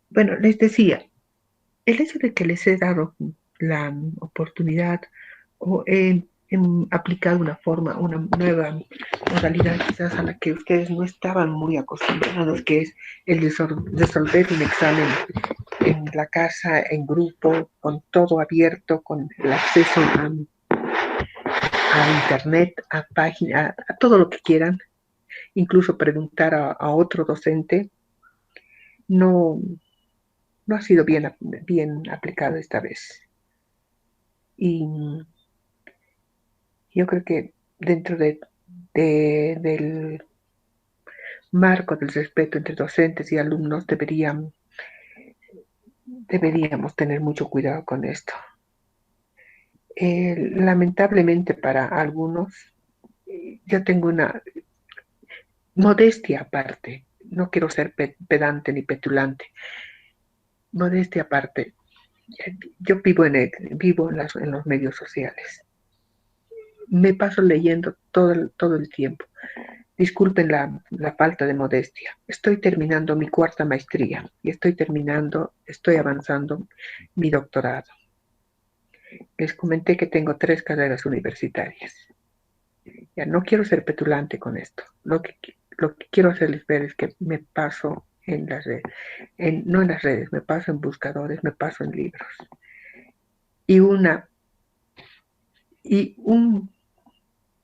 Bueno, les decía, el hecho de que les he dado la oportunidad o he aplicado una forma, una nueva modalidad quizás a la que ustedes no estaban muy acostumbrados, que es el de resolver un examen en la casa, en grupo, con todo abierto, con el acceso a internet, a página, a todo lo que quieran, incluso preguntar a otro docente, no, no ha sido bien aplicado esta vez. Y yo creo que dentro del marco del respeto entre docentes y alumnos deberíamos tener mucho cuidado con esto. Lamentablemente para algunos, yo tengo una modestia aparte, no quiero ser pedante ni petulante, modestia aparte, yo vivo en los medios sociales, me paso leyendo todo el tiempo. Disculpen la falta de modestia. Estoy terminando mi cuarta maestría y estoy avanzando mi doctorado. Les comenté que tengo 3 carreras universitarias. Ya no quiero ser petulante con esto. Lo que quiero hacerles ver es que me paso en las redes, no en las redes, me paso en buscadores, me paso en libros. Y un,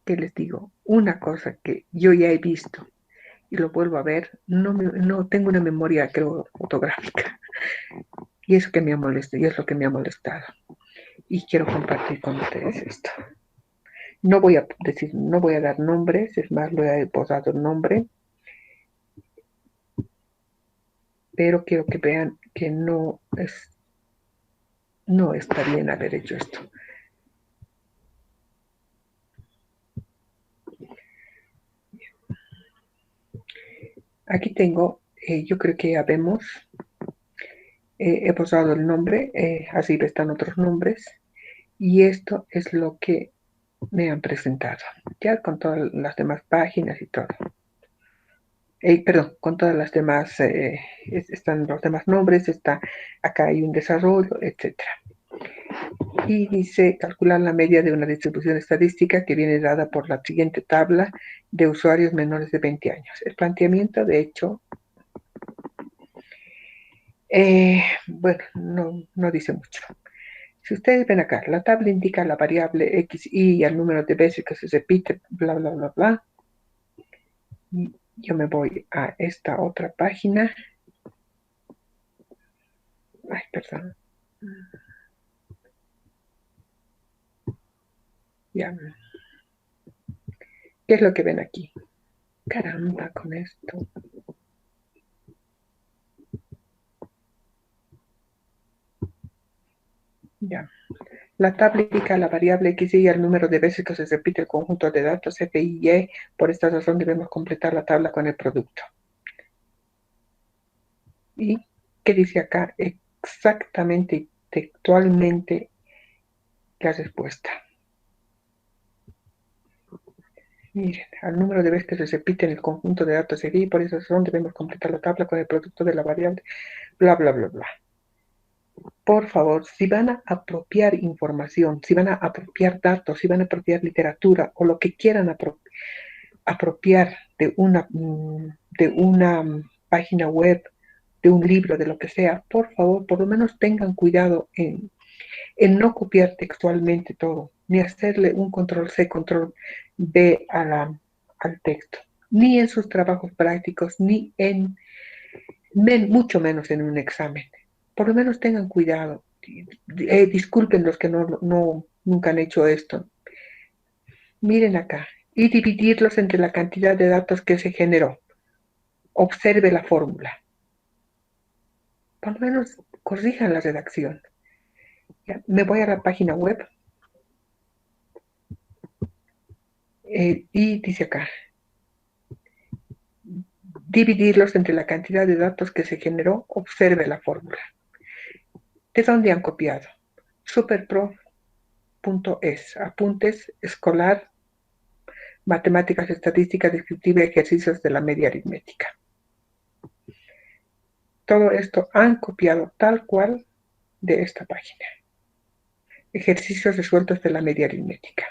¿qué les digo? Una cosa que yo ya he visto y lo vuelvo a ver, no tengo una memoria, creo, fotográfica. Y eso que me ha molestado, y es lo que me ha molestado. Y quiero compartir con ustedes esto. No voy a dar nombres, es más, lo he posado el nombre, pero quiero que vean que no está bien haber hecho esto. Aquí tengo, yo creo que ya vemos, he posado el nombre, así están otros nombres, y esto es lo que me han presentado, ya con todas las demás páginas y todo. Perdón, con todas las demás, están los demás nombres, acá hay un desarrollo, etcétera. Y dice calcular la media de una distribución estadística que viene dada por la siguiente tabla de usuarios menores de 20 años. El planteamiento, de hecho, bueno, no dice mucho. Si ustedes ven acá, la tabla indica la variable x y el número de veces que se repite, bla, bla, bla, bla. Yo me voy a esta otra página. Ay, perdón. Ya. ¿Qué es lo que ven aquí? Caramba, con esto. Ya. La tabla indica la variable x y el número de veces que se repite el conjunto de datos f, y y. Por esta razón debemos completar la tabla con el producto. ¿Y qué dice acá? Exactamente y textualmente la respuesta. Miren, al número de veces que se repite en el conjunto de datos f, y por esa razón debemos completar la tabla con el producto de la variable, bla, bla, bla, bla. Por favor, si van a apropiar información, si van a apropiar datos, si van a apropiar literatura o lo que quieran apropiar de una página web, de un libro, de lo que sea, por favor, por lo menos tengan cuidado en no copiar textualmente todo, ni hacerle un control C, control V al texto, ni en sus trabajos prácticos, ni mucho menos en un examen. Por lo menos tengan cuidado. Disculpen los que nunca han hecho esto. Miren acá. Y dividirlos entre la cantidad de datos que se generó. Observe la fórmula. Por lo menos corrijan la redacción. Ya, me voy a la página web y dice acá, dividirlos entre la cantidad de datos que se generó, observe la fórmula. ¿De dónde han copiado? Superprof.es, apuntes escolar, matemáticas, estadística descriptiva, ejercicios de la media aritmética. todo esto han copiado tal cual de esta página. Ejercicios resueltos de la media aritmética.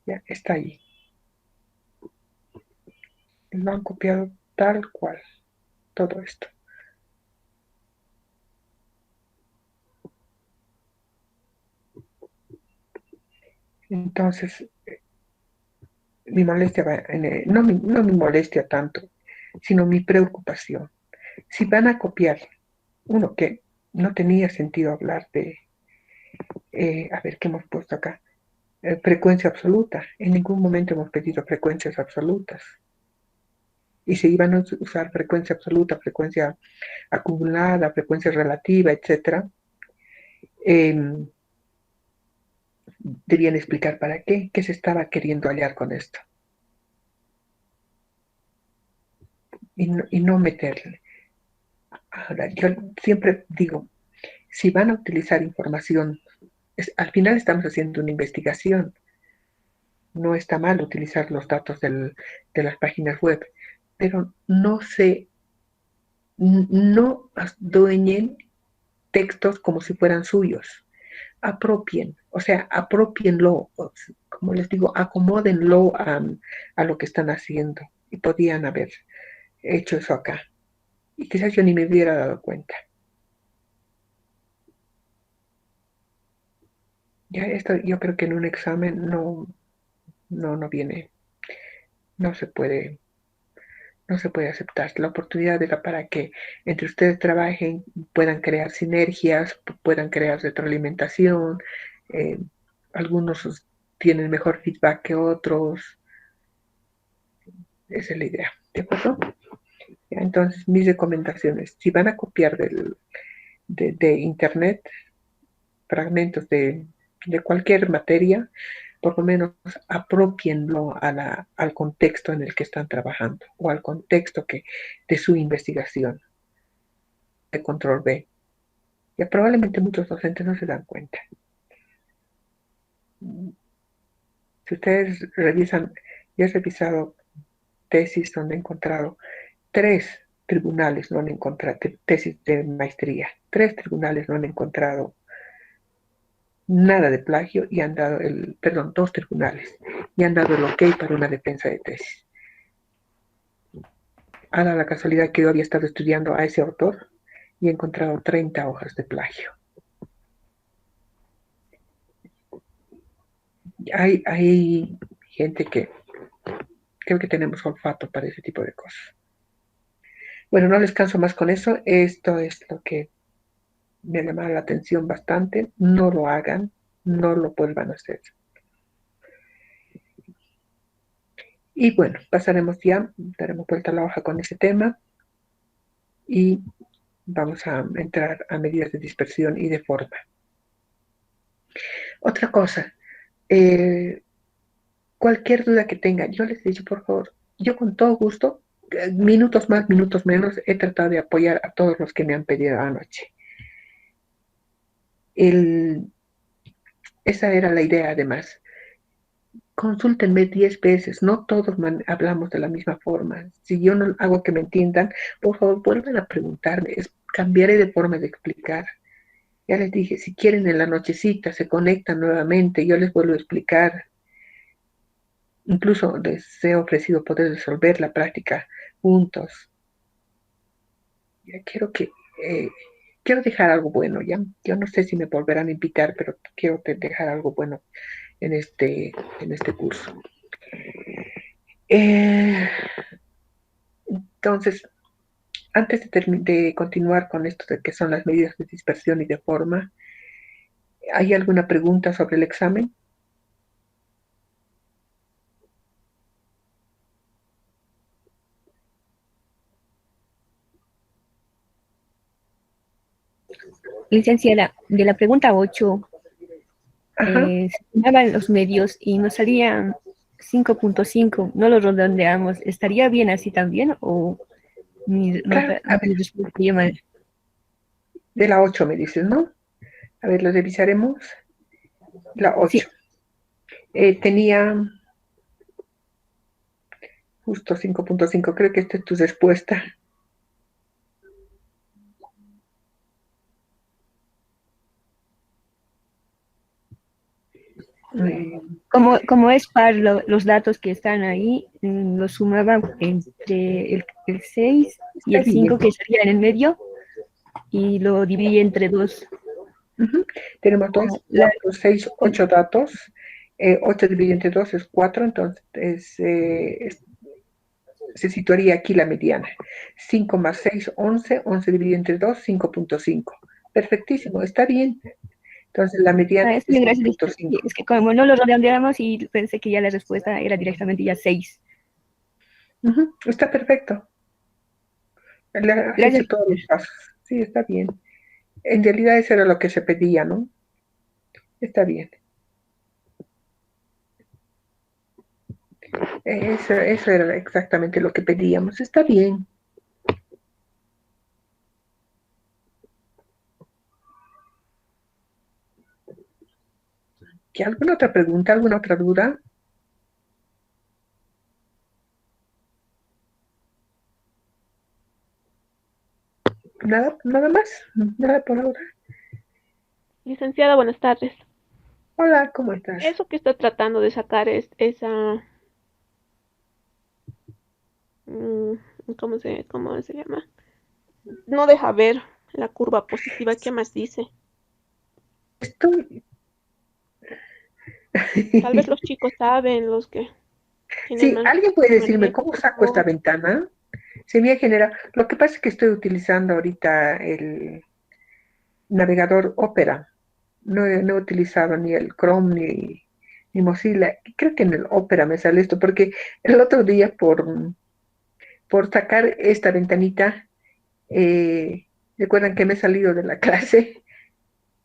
Ya está ahí. Lo han copiado tal cual, todo esto. Entonces, mi molestia va no mi molestia tanto, sino mi preocupación. Si van a copiar uno que no tenía sentido hablar de, a ver, ¿qué hemos puesto acá? Frecuencia absoluta. En ningún momento hemos pedido frecuencias absolutas. Y se iban a usar frecuencia absoluta, frecuencia acumulada, frecuencia relativa, etcétera, debían explicar para qué se estaba queriendo hallar con esto. Y no meterle. Ahora, yo siempre digo, si van a utilizar información, al final estamos haciendo una investigación. No está mal utilizar los datos de las páginas web, pero no adueñen textos como si fueran suyos. O sea, apropienlo, como les digo, acomódenlo a lo que están haciendo. Y podían haber hecho eso acá. Y quizás yo ni me hubiera dado cuenta. Ya esto yo creo que en un examen no viene, no se puede, no se puede aceptar. La oportunidad era para que entre ustedes trabajen, puedan crear sinergias, puedan crear retroalimentación. eh, algunos tienen mejor feedback que otros. Esa es la idea, ¿de acuerdo? Entonces, mis recomendaciones, si van a copiar de internet fragmentos de cualquier materia, por lo menos apropienlo al contexto en el que están trabajando o al contexto de su investigación de control B. Ya probablemente muchos docentes no se dan cuenta. Si ustedes revisan, yo he revisado tesis donde he encontrado 3 tribunales no han encontrado, tesis de maestría, 3 tribunales no han encontrado nada de plagio y han dado perdón, 2 tribunales y han dado el ok para una defensa de tesis. Ha dado la casualidad que yo había estado estudiando a ese autor y he encontrado 30 hojas de plagio. Hay gente que creo que tenemos olfato para ese tipo de cosas. Bueno, no les canso más con eso. Esto es lo que me llama la atención bastante. No lo hagan, no lo vuelvan a hacer. Y bueno, pasaremos ya, daremos vuelta a la hoja con ese tema y vamos a entrar a medidas de dispersión y de forma. Otra cosa, cualquier duda que tengan, yo les he dicho, por favor, yo con todo gusto, minutos más, minutos menos, he tratado de apoyar a todos los que me han pedido anoche. Esa era la idea, además. Consúltenme 10 veces, no todos hablamos de la misma forma. Si yo no hago que me entiendan, por favor, vuelvan a preguntarme, cambiaré de forma de explicar. Ya les dije, si quieren en la nochecita, se conectan nuevamente, yo les vuelvo a explicar. Incluso les he ofrecido poder resolver la práctica juntos. Ya quiero dejar algo bueno, ¿ya? Yo no sé si me volverán a invitar, pero quiero dejar algo bueno en este curso. Entonces, antes de continuar con esto de qué son las medidas de dispersión y de forma, ¿hay alguna pregunta sobre el examen? Licenciada, de la pregunta 8, se sumaban los medios y nos salían 5.5, no lo redondeamos. ¿Estaría bien así también o mi Claro, a ver, de la 8 me dices, ¿no? A ver, lo revisaremos. La 8. Sí. Tenía justo 5.5. Creo que esta es tu respuesta. Como es par los datos que están ahí, los sumaba entre el 6 y el 5 que sería en el medio y lo dividí entre 2. Tenemos 2, 4, 6, 8 datos. 8 dividido entre 2 es 4, entonces se situaría aquí la mediana. 5 más 6, 11. 11 dividido entre 2, 5.5. Perfectísimo, está bien. Entonces la mediana es 5.5. Es que como no lo redondeamos y pensé que ya la respuesta era directamente ya 6. Está perfecto. Has hecho todos los pasos. Sí, está bien. En realidad eso era lo que se pedía, ¿no? Está bien. Eso era exactamente lo que pedíamos. Está bien. ¿Qué, alguna otra pregunta? ¿Alguna otra duda? Nada más. Nada por ahora. Licenciada, buenas tardes. Hola, ¿cómo estás? Eso que está tratando de sacar es esa... ¿cómo se llama? No deja ver la curva positiva. ¿Qué más dice? Estoy... Tal vez los chicos saben, los que tienen Sí, más ¿alguien puede decirme manejo, cómo por saco esta favor. ventana? Se me genera... Lo que pasa es que estoy utilizando ahorita el navegador Opera. No he utilizado ni el Chrome ni Mozilla. Creo que en el Opera me sale esto, porque el otro día por sacar esta ventanita, recuerdan que me he salido de la clase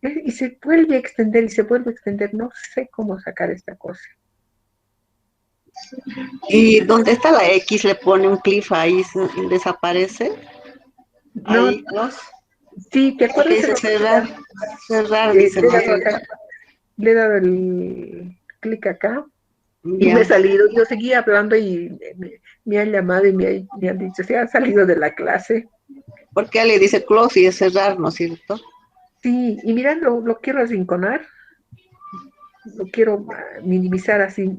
y se vuelve a extender y se vuelve a extender. No sé cómo sacar esta cosa. Y donde está la X le pone un clic ahí y desaparece. No, Ahí, close. sí, ¿te acuerdas? Dice cerrar, cerrar, dice. Le he dado el clic acá y Ya. me he salido. Yo seguía hablando y me han llamado y me han dicho, se ha salido de la clase. Porque le dice close y es cerrar, ¿no es cierto? Sí, y mira, lo quiero arrinconar, lo quiero minimizar así,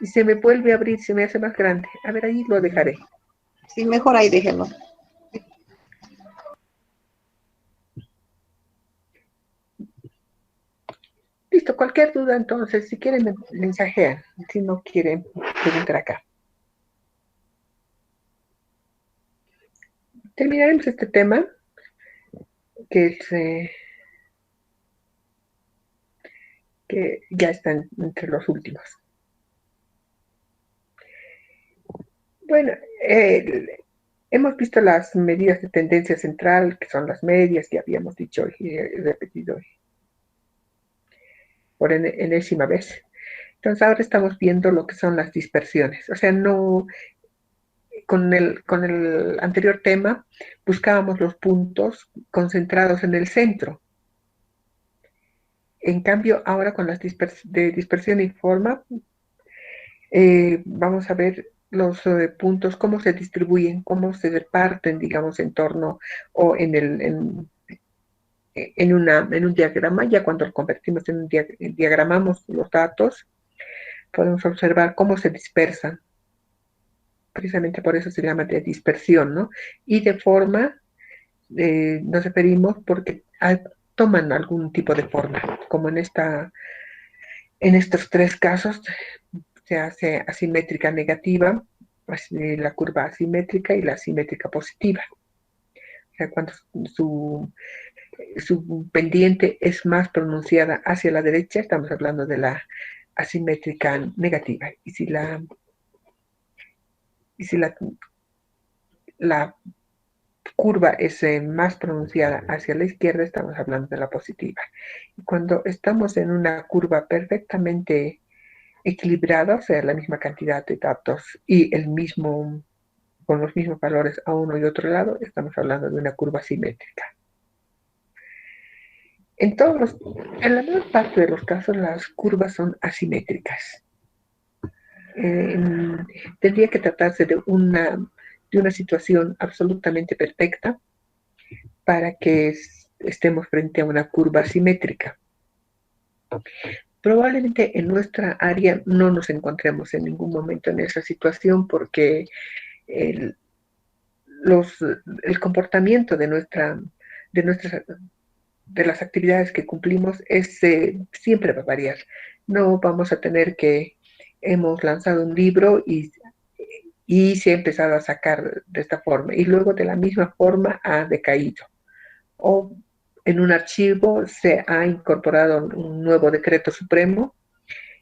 y se me vuelve a abrir, se me hace más grande. A ver, ahí lo dejaré. Sí, mejor ahí déjelo. Listo, cualquier duda entonces, si quieren me mensajean, si no quieren preguntar acá. Terminaremos este tema, que es que ya están entre los últimos. Bueno, hemos visto las medidas de tendencia central, que son las medias que habíamos dicho y he repetido hoy por enésima vez. Entonces ahora estamos viendo lo que son las dispersiones. O sea, no, con el anterior tema buscábamos los puntos concentrados en el centro. En cambio, ahora con las de dispersión y forma, vamos a ver los puntos, cómo se distribuyen, cómo se reparten, digamos, en torno o en un diagrama. Ya cuando lo convertimos en un diagramamos los datos, podemos observar cómo se dispersan. Precisamente por eso se llama de dispersión, ¿no? Y de forma, nos referimos porque toman algún tipo de forma, como en estos tres casos se hace asimétrica negativa, la curva asimétrica y la asimétrica positiva. O sea, cuando su pendiente es más pronunciada hacia la derecha, estamos hablando de la asimétrica negativa. Y si la curva es más pronunciada hacia la izquierda, estamos hablando de la positiva. Y cuando estamos en una curva perfectamente equilibrada, o sea, la misma cantidad de datos y con los mismos valores a uno y otro lado, estamos hablando de una curva simétrica. En la mayor parte de los casos, las curvas son asimétricas. tendría que tratarse de una situación absolutamente perfecta para que estemos frente a una curva simétrica. Probablemente en nuestra área no nos encontremos en ningún momento en esa situación porque el, el comportamiento de nuestras de las actividades que cumplimos siempre va a variar. No vamos a tener que hemos lanzado un libro y se ha empezado a sacar de esta forma y luego de la misma forma ha decaído. O en un archivo se ha incorporado un nuevo decreto supremo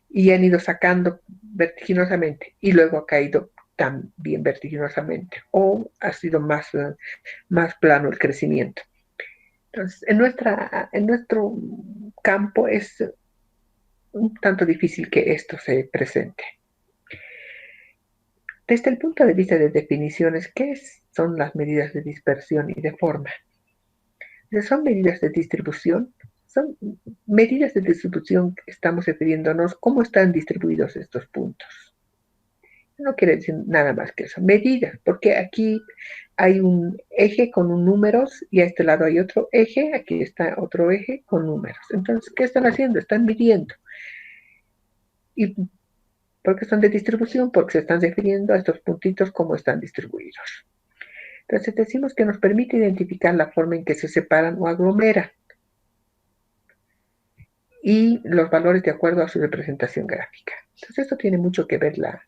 y han ido sacando vertiginosamente y luego ha caído también vertiginosamente o ha sido más plano el crecimiento. Entonces, en nuestro campo es un tanto difícil que esto se presente. Desde el punto de vista de definiciones, ¿qué son las medidas de dispersión y de forma? Son medidas de distribución. Son medidas de distribución que estamos refiriéndonos cómo están distribuidos estos puntos. No quiere decir nada más que eso. Medidas, porque aquí hay un eje con números y a este lado hay otro eje, aquí está otro eje con números. Entonces, ¿qué están haciendo? Están midiendo. ¿Y por qué son de distribución? Porque se están refiriendo a estos puntitos cómo están distribuidos. Entonces decimos que nos permite identificar la forma en que se separan o aglomeran y los valores de acuerdo a su representación gráfica. Entonces esto tiene mucho que ver las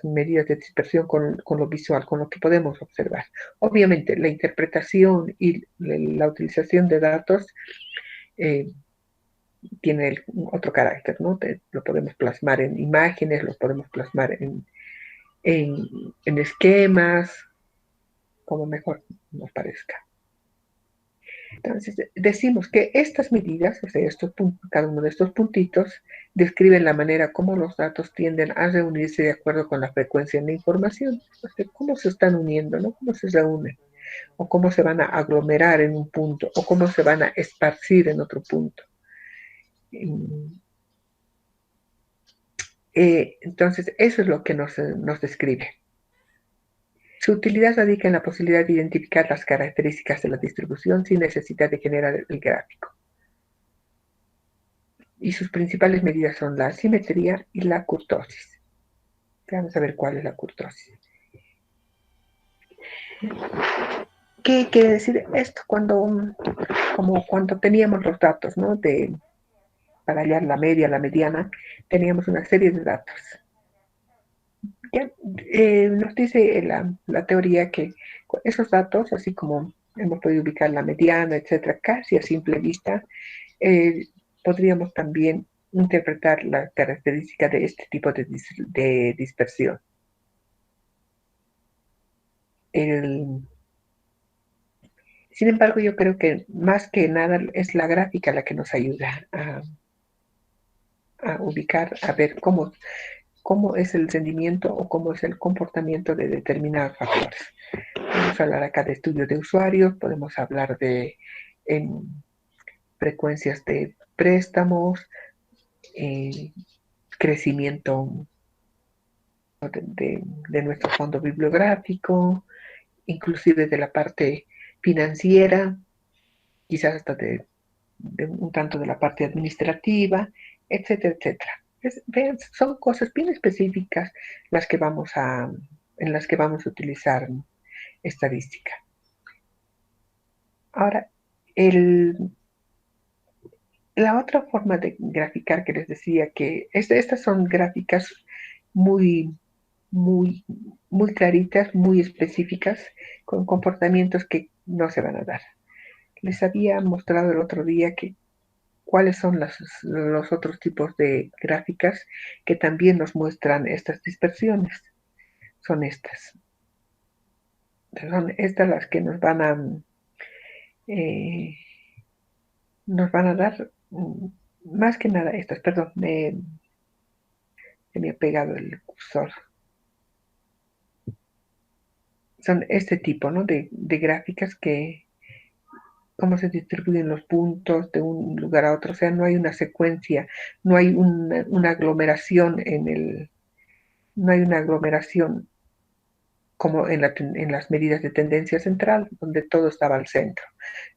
medidas de dispersión con lo visual, con lo que podemos observar. Obviamente la interpretación y la utilización de datos tiene otro carácter, ¿no? Lo podemos plasmar en imágenes, lo podemos plasmar en esquemas, como mejor nos parezca. Entonces, decimos que estas medidas, o sea, cada uno de estos puntitos, describen la manera como los datos tienden a reunirse de acuerdo con la frecuencia en la información. O sea, cómo se están uniendo, ¿no? Cómo se reúnen, o cómo se van a aglomerar en un punto, o cómo se van a esparcir en otro punto. Entonces, eso es lo que nos describe. Su utilidad radica en la posibilidad de identificar las características de la distribución sin necesidad de generar el gráfico. Y sus principales medidas son la simetría y la kurtosis. Vamos a ver cuál es la kurtosis. ¿Qué quiere decir esto? Como cuando teníamos los datos, ¿no? Para hallar la media, la mediana, teníamos una serie de datos. Ya, nos dice la teoría que esos datos, así como hemos podido ubicar la mediana, etcétera, casi a simple vista, podríamos también interpretar la característica de este tipo de dispersión. Sin embargo, yo creo que más que nada es la gráfica la que nos ayuda a ubicar, a ver cómo es el rendimiento o cómo es el comportamiento de determinados factores. Podemos hablar acá de estudios de usuarios, podemos hablar de frecuencias de préstamos, crecimiento de nuestro fondo bibliográfico, inclusive de la parte financiera, quizás hasta de un tanto de la parte administrativa, etcétera, etcétera. Vean, son cosas bien específicas en las que vamos a utilizar estadística. Ahora, la otra forma de graficar que les decía que estas son gráficas muy, muy, muy claritas, muy específicas, con comportamientos que no se van a dar. Les había mostrado el otro día cuáles son los otros tipos de gráficas que también nos muestran estas dispersiones. Son estas. Son estas las que nos van a dar, más que nada estas, perdón, se me ha pegado el cursor. Son este tipo, ¿no? de gráficas que cómo se distribuyen los puntos de un lugar a otro, o sea, no hay una secuencia, no hay una aglomeración en no hay una aglomeración como en las medidas de tendencia central, donde todo estaba al centro.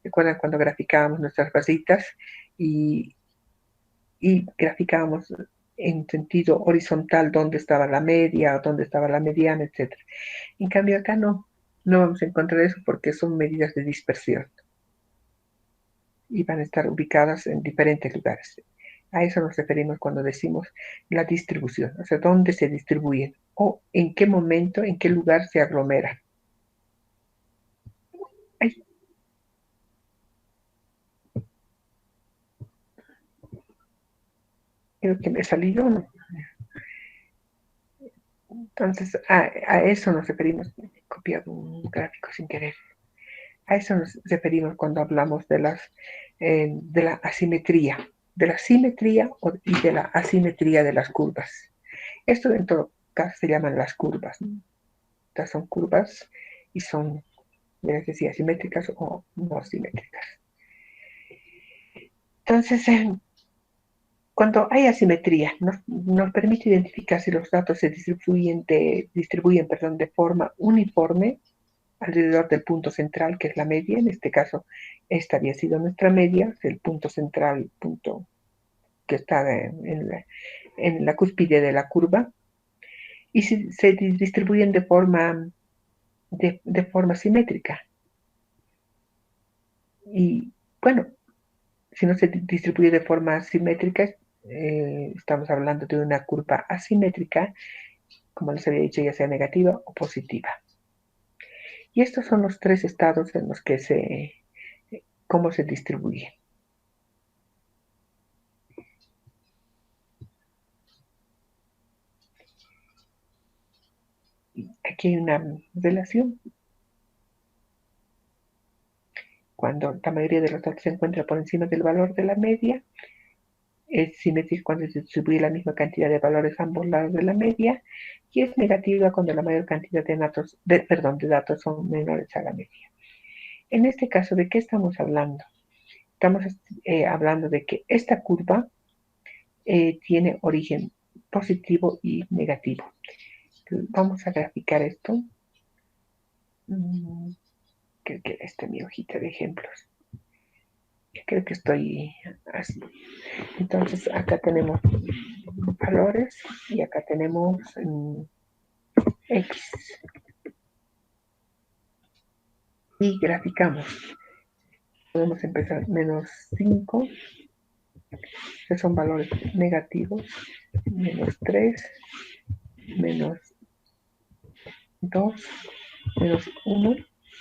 ¿Recuerdan cuando graficábamos nuestras basitas y graficábamos en sentido horizontal dónde estaba la media, dónde estaba la mediana, etc.? En cambio acá no vamos a encontrar eso porque son medidas de dispersión y van a estar ubicadas en diferentes lugares. A eso nos referimos cuando decimos la distribución, o sea, dónde se distribuyen o en qué momento, en qué lugar se aglomeran. Ay. Creo que me salió, ¿no? Entonces, a eso nos referimos. He copiado un gráfico sin querer. A eso nos referimos cuando hablamos de la asimetría, de la simetría y de la asimetría de las curvas. Esto en todo caso se llaman las curvas, ¿no? Estas son curvas y son, ya decía, simétricas o no simétricas. Entonces, cuando hay asimetría, nos permite identificar si los datos se distribuyen de forma uniforme alrededor del punto central, que es la media. En este caso, esta había sido nuestra media, el punto central, punto que está en la cúspide de la curva, y si se distribuyen de forma simétrica. Y bueno, si no se distribuye de forma simétrica, estamos hablando de una curva asimétrica, como les había dicho, ya sea negativa o positiva. Y estos son los tres estados en los que cómo se distribuye. Aquí hay una relación. Cuando la mayoría de los datos se encuentra por encima del valor de la media, es simétrica cuando se distribuye la misma cantidad de valores a ambos lados de la media, y es negativa cuando la mayor cantidad de datos son menores a la media. En este caso, ¿de qué estamos hablando? Estamos hablando de que esta curva tiene origen positivo y negativo. Vamos a graficar esto. Creo que esta es mi hojita de ejemplos. Creo que estoy así. Entonces, acá tenemos valores y acá tenemos X. Y graficamos. Podemos empezar menos 5, que son valores negativos, menos 3, menos 2, menos 1.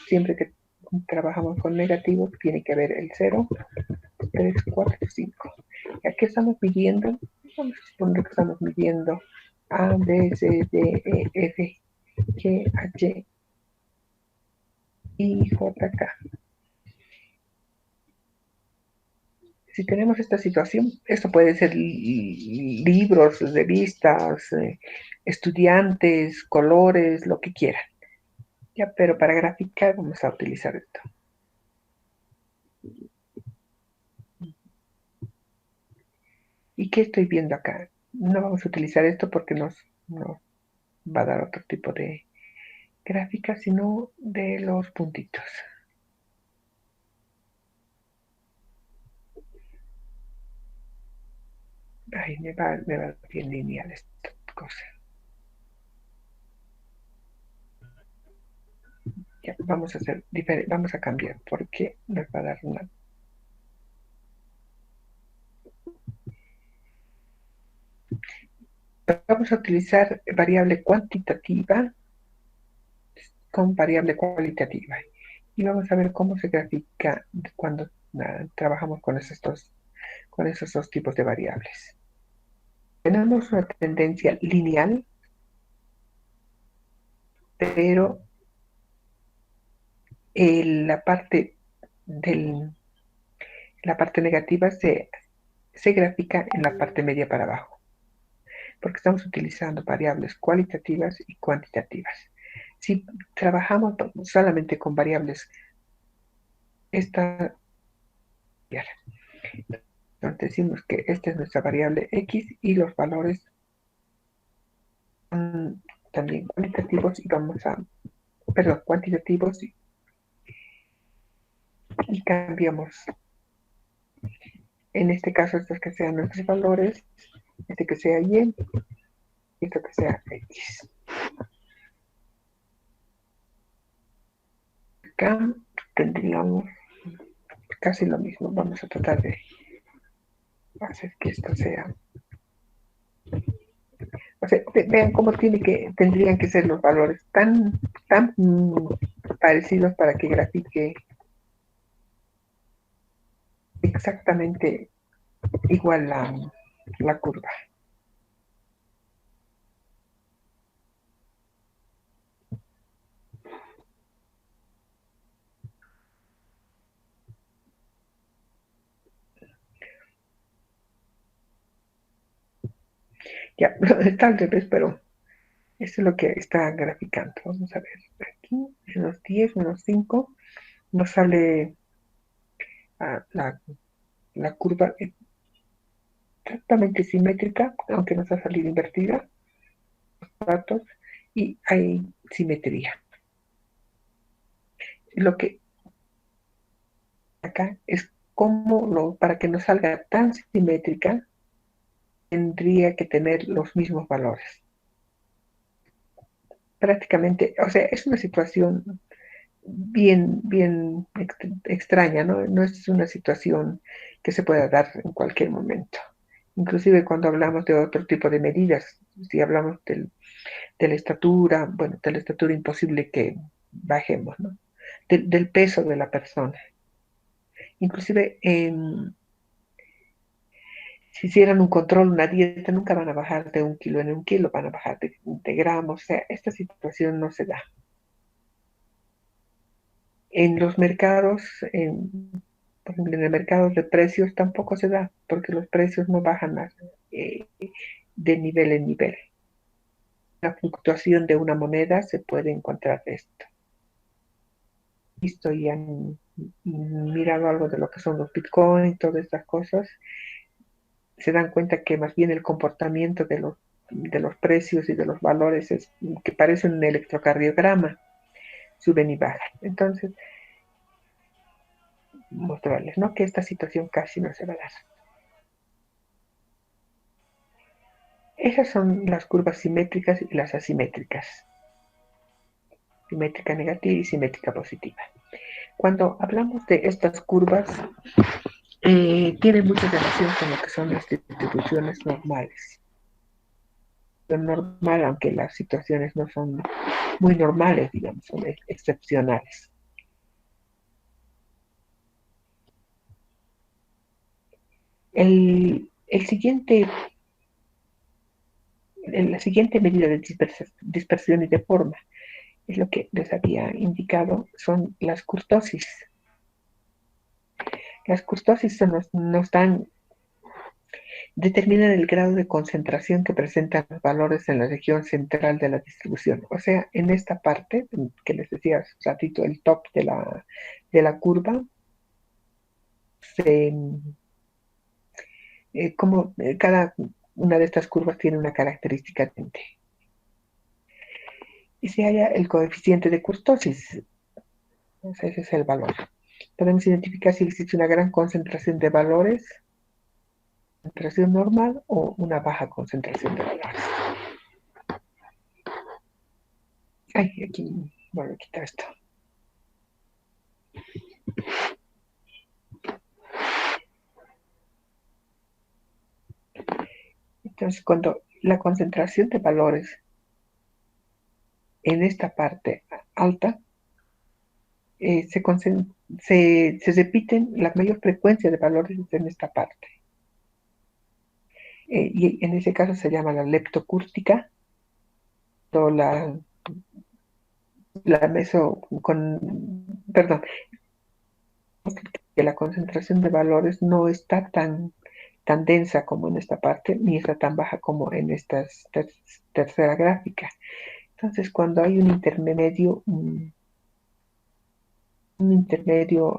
Siempre que trabajamos con negativos tiene que haber el 0, 3, 4, 5. Y aquí estamos midiendo, vamos a suponer que estamos midiendo A, B, C, D, E, F, G, H, I, J, K. Si tenemos esta situación, esto puede ser libros, revistas, estudiantes, colores, lo que quieran. Ya, pero para graficar vamos a utilizar esto. ¿Y qué estoy viendo acá? No vamos a utilizar esto porque nos va a dar otro tipo de gráfica, sino de los puntitos. Ay, me va bien lineal esta cosa. Ya, vamos a hacer diferente, vamos a cambiar porque nos va a dar una. Vamos a utilizar variable cuantitativa con variable cualitativa. Y vamos a ver cómo se grafica cuando trabajamos con esos dos tipos de variables. Tenemos una tendencia lineal, pero la parte negativa se grafica en la parte media para abajo, porque estamos utilizando variables cualitativas y cuantitativas. Si trabajamos solamente con variables, entonces decimos que esta es nuestra variable X y los valores también cuantitativos cuantitativos y cambiamos. En este caso, estos que sean nuestros valores, este que sea Y, y esto que sea X. Acá tendríamos casi lo mismo. Vamos a tratar de hacer que esto sea. O sea, vean cómo tendrían que ser los valores tan parecidos para que grafique exactamente igual la curva. Ya, está al revés, pero esto es lo que está graficando. Vamos a ver, aquí, menos 10, menos 5, nos sale la curva exactamente simétrica, aunque nos ha salido invertida, los datos, y hay simetría. Lo que acá es cómo, para que nos salga tan simétrica, tendría que tener los mismos valores. Prácticamente, o sea, es una situación bien extraña, ¿no? No es una situación que se pueda dar en cualquier momento. Inclusive cuando hablamos de otro tipo de medidas, si hablamos de la estatura, bueno, de la estatura imposible que bajemos, ¿no? Del peso de la persona. Inclusive si hicieran un control, una dieta, nunca van a bajar de 1 kilo en 1 kilo, van a bajar de gramos, o sea, esta situación no se da. En los mercados, por ejemplo, en el mercado de precios tampoco se da, porque los precios no bajan de nivel en nivel. La fluctuación de una moneda se puede encontrar de esto. Visto y han mirado algo de lo que son los bitcoins, todas estas cosas, se dan cuenta que más bien el comportamiento de los precios y de los valores es que parece un electrocardiograma, suben y bajan. Entonces, mostrarles, ¿no? Que esta situación casi no se va a dar. Esas son las curvas simétricas y las asimétricas. Simétrica negativa y simétrica positiva. Cuando hablamos de estas curvas, tiene mucha relación con lo que son las distribuciones normales. Lo normal, aunque las situaciones no son muy normales, digamos, son excepcionales. La siguiente medida de dispersión y de forma es lo que les había indicado, son las kurtosis. Las kurtosis determinan el grado de concentración que presentan los valores en la región central de la distribución. O sea, en esta parte, que les decía hace un ratito, el top de la curva, como cada una de estas curvas tiene una característica diferente. Y se halla el coeficiente de kurtosis. Ese es el valor. Podemos identificar si existe una gran concentración de valores, concentración normal o una baja concentración de valores. Ay, aquí voy a quitar esto. Entonces, cuando la concentración de valores en esta parte alta, se repiten la mayor frecuencia de valores en esta parte. Y en ese caso se llama la leptocúrtica, o perdón, que la concentración de valores no está tan densa como en esta parte, ni está tan baja como en esta tercera gráfica. Entonces, cuando hay un intermedio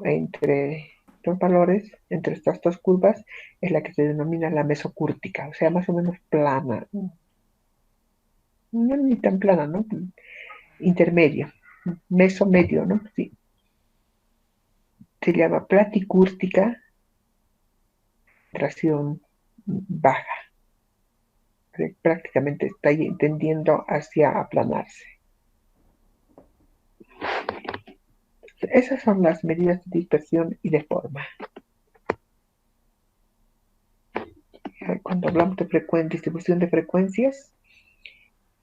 entre los valores, entre estas dos curvas, es la que se denomina la mesocúrtica, o sea, más o menos plana. no ni tan plana, ¿no? Intermedio, medio, ¿no? Sí. Se llama platicústica, tracción baja. Prácticamente está tendiendo hacia aplanarse. Esas son las medidas de dispersión y de forma. Cuando hablamos de distribución de frecuencias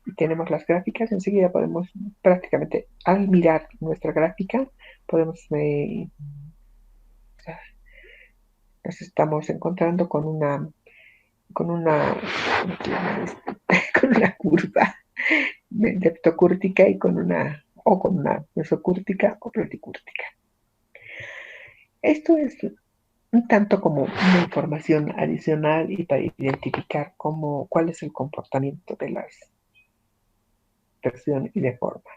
y tenemos las gráficas, enseguida podemos prácticamente, al mirar nuestra gráfica, podemos nos estamos encontrando con una con una con una curva leptocúrtica y con una mesocúrtica o platicúrtica. Esto es un tanto como una información adicional y para identificar cuál es el comportamiento de la dispersión y de forma.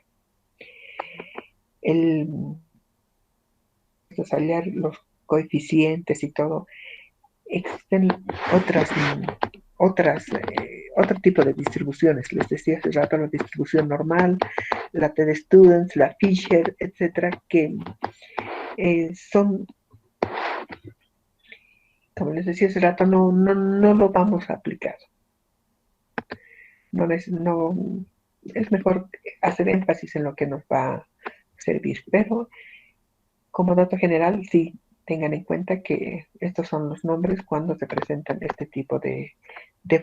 Hallar los coeficientes y todo, existen otro tipo de distribuciones. Les decía hace rato la distribución normal, la T-Students, la Fisher, etcétera, que son, como les decía hace rato, no lo vamos a aplicar. No, es mejor hacer énfasis en lo que nos va a servir, pero como dato general, sí, tengan en cuenta que estos son los nombres cuando se presentan este tipo de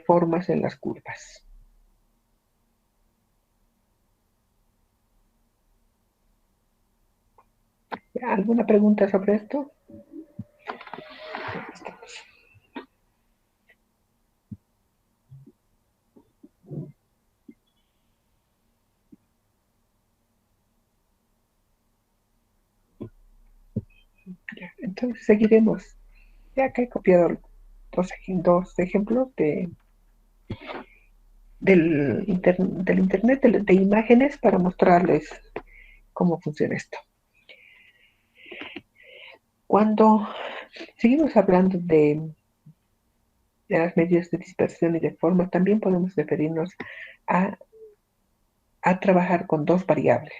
formas en las curvas. ¿Alguna pregunta sobre esto? Entonces seguiremos. Ya que he copiado dos ejemplos del internet de imágenes para mostrarles cómo funciona esto. Cuando seguimos hablando de las medidas de dispersión y de forma, también podemos referirnos a trabajar con dos variables.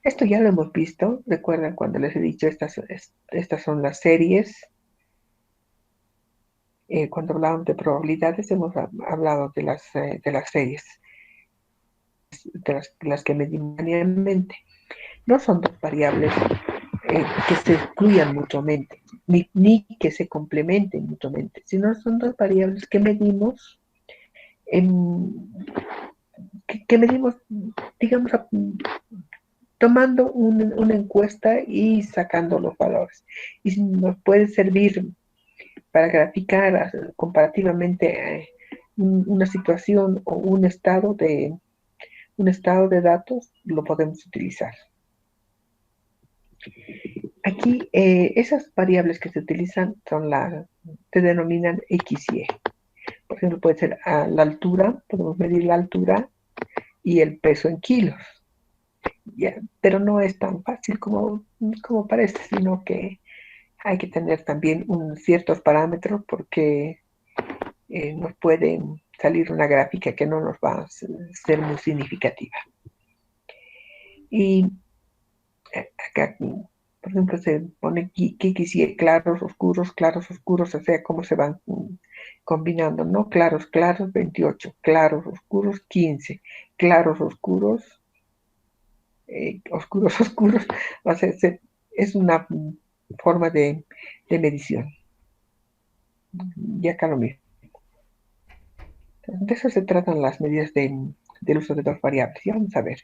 Esto ya lo hemos visto. Recuerdan cuando les he dicho estas son las series. Cuando hablamos de probabilidades hemos hablado de las series, de las que medimos diariamente. No son dos variables que se excluyan mutuamente, ni que se complementen mutuamente, sino son dos variables que medimos, que medimos, digamos, tomando una encuesta y sacando los valores. Y nos puede servir para graficar comparativamente una situación o un estado de datos, lo podemos utilizar. Aquí esas variables que se utilizan se denominan X y Y. Por ejemplo, puede ser la altura, podemos medir la altura y el peso en kilos. Pero no es tan fácil como parece, sino que hay que tener también ciertos parámetros porque nos puede salir una gráfica que no nos va a ser muy significativa. Y acá, por ejemplo, se pone X y claros, oscuros, o sea, cómo se van combinando, ¿no? Claros, 28, claros, oscuros, 15, claros, oscuros, oscuros, o sea, es una forma de medición. Y acá lo mismo. De eso se tratan las medidas del uso de dos variables. Y vamos a ver.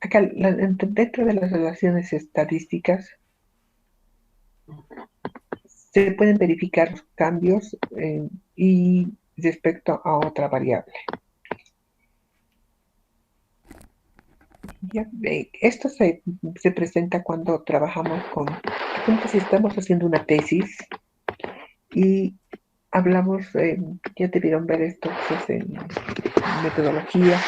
Acá, dentro de las relaciones estadísticas, se pueden verificar los cambios y respecto a otra variable. Esto se presenta cuando trabajamos por ejemplo, si estamos haciendo una tesis y hablamos, ya debieron ver esto pues, en metodología,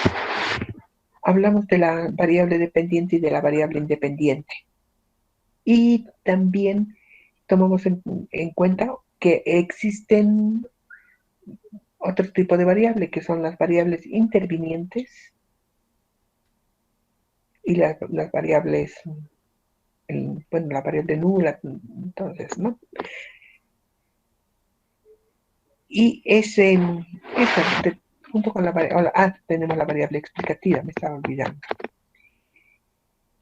hablamos de la variable dependiente y de la variable independiente. Y también tomamos en cuenta que existen otro tipo de variable, que son las variables intervinientes y las variables, bueno, la variable nula, entonces, ¿no? Y junto con la variable, tenemos la variable explicativa, me estaba olvidando.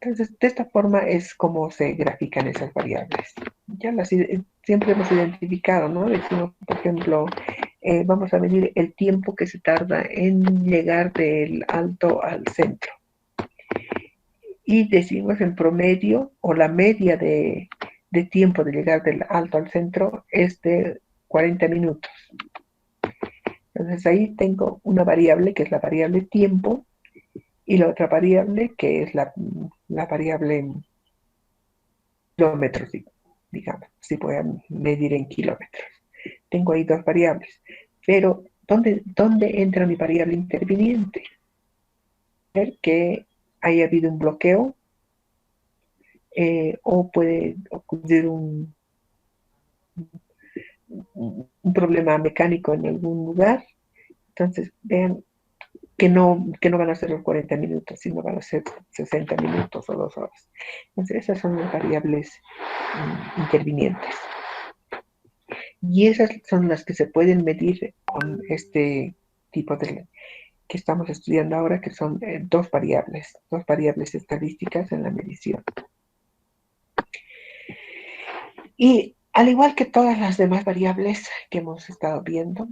Entonces, de esta forma es como se grafican esas variables. Ya siempre hemos identificado, ¿no? Decimos, por ejemplo, vamos a medir el tiempo que se tarda en llegar del alto al centro. Y decimos en promedio, o la media de tiempo de llegar del alto al centro es de 40 minutos. Entonces ahí tengo una variable que es la variable tiempo y la otra variable que es la variable kilómetros, digamos, si voy a medir en kilómetros. Tengo ahí dos variables, pero ¿dónde entra mi variable interviniente? Ver que haya habido un bloqueo o puede ocurrir un problema mecánico en algún lugar. Entonces, vean que no van a ser los 40 minutos, sino van a ser 60 minutos o 2 horas. Entonces, esas son las variables intervinientes. Y esas son las que se pueden medir con este tipo de que estamos estudiando ahora, que son dos variables estadísticas en la medición. Y al igual que todas las demás variables que hemos estado viendo,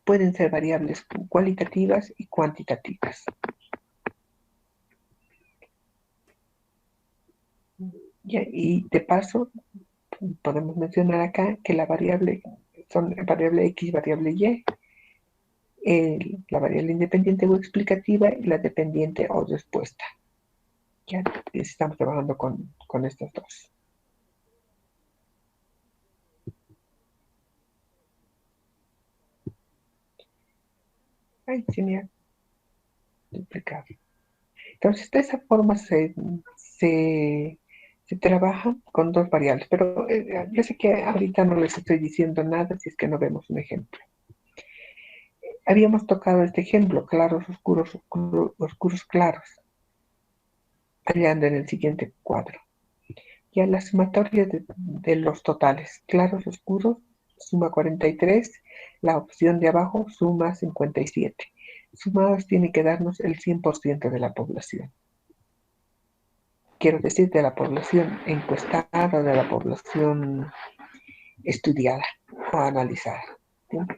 pueden ser variables cualitativas y cuantitativas. Y de paso, podemos mencionar acá que la variable son variable X, variable Y, la variable independiente o explicativa y la dependiente o respuesta. Ya estamos trabajando con estas dos. Ay, sí, mira. Duplicado. Entonces, de esa forma se trabaja con dos variables, pero yo sé que ahorita no les estoy diciendo nada si es que no vemos un ejemplo. Habíamos tocado este ejemplo, claros, oscuros, oscuros, claros, hallando en el siguiente cuadro. Ya la sumatoria de los totales, claros, oscuros, suma 43, la opción de abajo suma 57. Sumados tiene que darnos el 100% de la población. Quiero decir, de la población encuestada, de la población estudiada o analizada.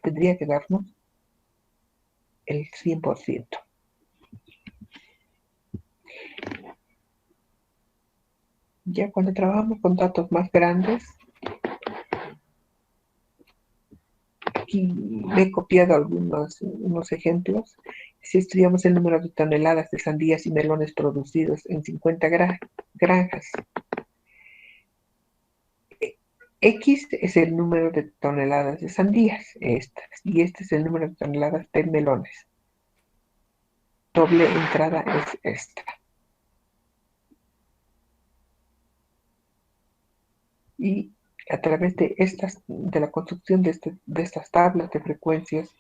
Tendría que darnos el 100%. Ya cuando trabajamos con datos más grandes, aquí me he copiado unos ejemplos. Si estudiamos el número de toneladas de sandías y melones producidos en 50 granjas, X es el número de toneladas de sandías, y este es el número de toneladas de melones. Doble entrada es esta. Y a través de la construcción de estas tablas de frecuencias,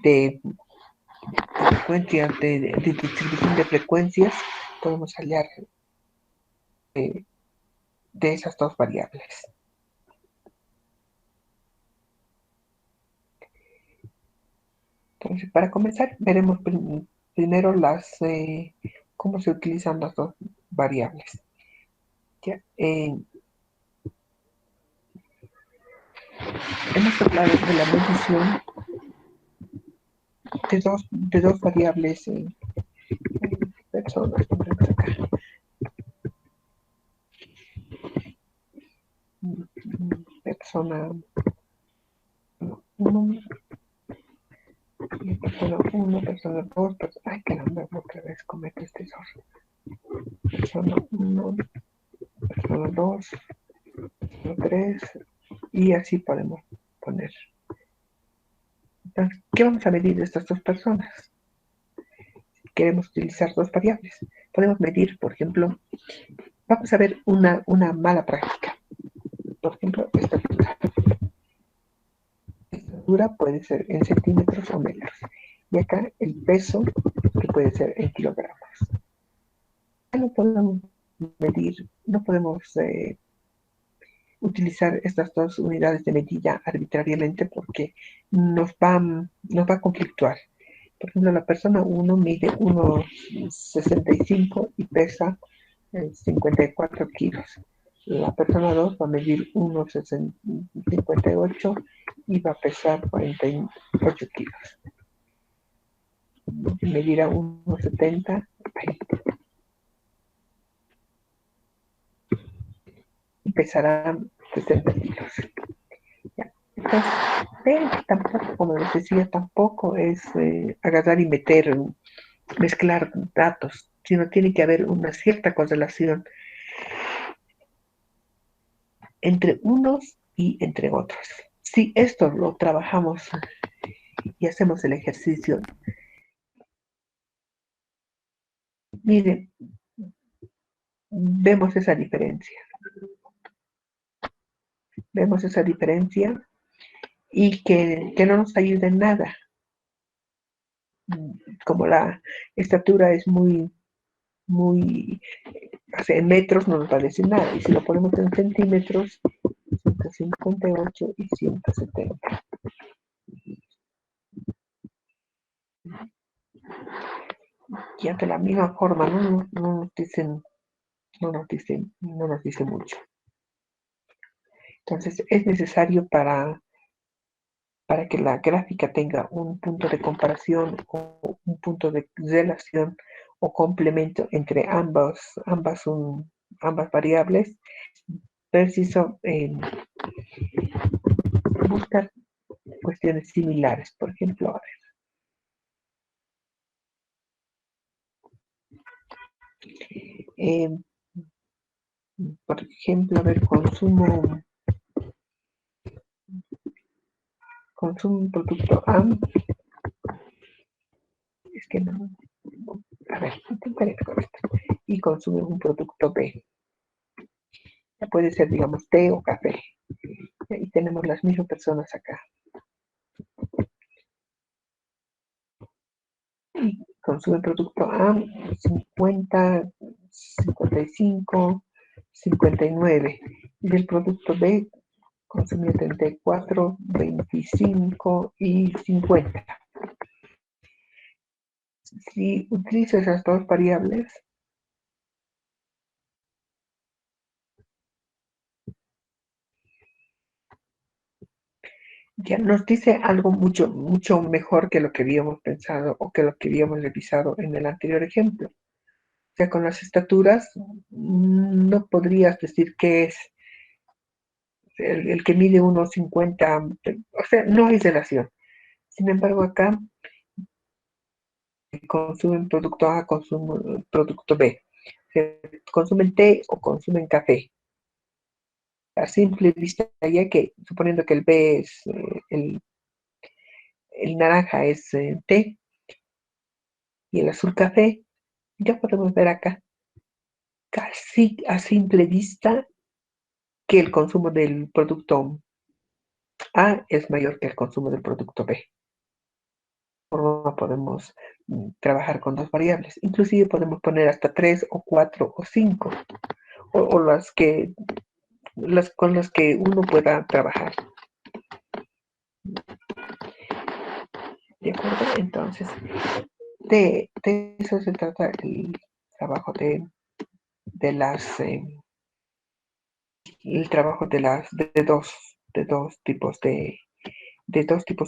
de distribución de frecuencias, podemos hallar de esas dos variables. Entonces, para comenzar, veremos primero cómo se utilizan las dos variables. Ya, hemos hablado de la medición de dos variables personas. Persona 1, persona 1, persona 2, ay caramba, otra vez comete este error. Persona 1, persona 2, persona 3, y así podemos poner. Entonces, ¿qué vamos a medir de estas dos personas? Si queremos utilizar dos variables, podemos medir, por ejemplo, vamos a ver una mala práctica. Por ejemplo, esta altura puede ser en centímetros o metros. Y acá el peso, que puede ser en kilogramos. Ya no podemos medir, no podemos utilizar estas dos unidades de medida arbitrariamente porque nos va a conflictuar. Por ejemplo, la persona 1 mide unos 65 y pesa 54 kilos. La persona 2 va a medir unos 58 y va a pesar 48 kilos. Medirá unos 70 y pesará 60 kilos. Ya. Entonces, tampoco, como les decía, tampoco es agarrar y mezclar datos, sino tiene que haber una cierta correlación entre unos y entre otros. Si esto lo trabajamos y hacemos el ejercicio, miren, vemos esa diferencia. Vemos esa diferencia y que no nos ayuda en nada. Como la estatura es muy, o sea, en metros no nos va a decir nada. Y si lo ponemos en centímetros, 158 y 170. Y de la misma forma no nos dicen, no nos dice mucho. Entonces es necesario para que la gráfica tenga un punto de comparación o un punto de relación o complemento entre ambas variables, preciso buscar cuestiones similares. Por ejemplo, a ver, a ver, consumo un producto A, es que no, a ver, intentaré con esto, y consume un producto B. Ya puede ser, digamos, té o café. Y tenemos las mismas personas acá. Y consume el producto A 50, 55, 59. Y del producto B consumió 34, 25 y 50. Si utilizo esas dos variables, ya nos dice algo mucho, mucho mejor que lo que habíamos pensado o que lo que habíamos revisado en el anterior ejemplo. O sea, con las estaturas no podrías decir que es el que mide unos 50, o sea, no hay relación. Sin embargo, acá consumen producto A, consumen producto B. O sea, consumen té o consumen café. A simple vista, ya que suponiendo que el B es el naranja es té y el azul café, ya podemos ver acá casi a simple vista que el consumo del producto A es mayor que el consumo del producto B. No podemos trabajar con dos variables. Inclusive podemos poner hasta 3 o 4 o 5 o con las que uno pueda trabajar. ¿De acuerdo? Entonces, de eso se trata el trabajo el trabajo de dos tipos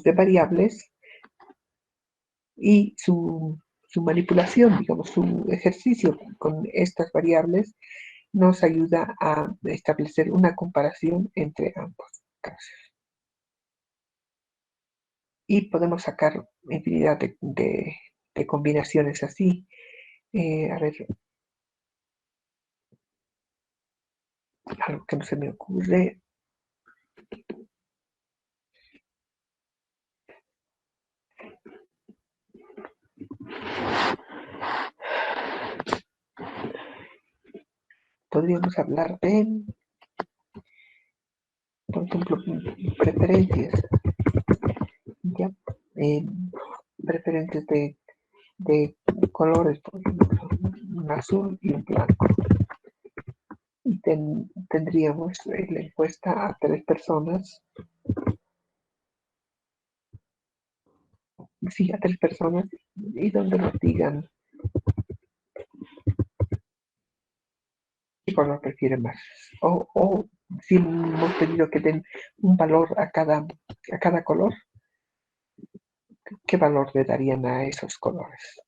de variables y su manipulación, digamos, su ejercicio con estas variables nos ayuda a establecer una comparación entre ambos casos. Y podemos sacar infinidad de combinaciones así. A ver, algo que no se me ocurre. Podríamos hablar de, por ejemplo, preferencias. preferentes de colores, por ejemplo, un azul y un blanco. Y tendríamos la encuesta a 3 personas. Sí, a 3 personas, y donde nos digan qué color prefieren más. O si hemos pedido que den un valor a cada color, ¿qué valor le darían a esos colores?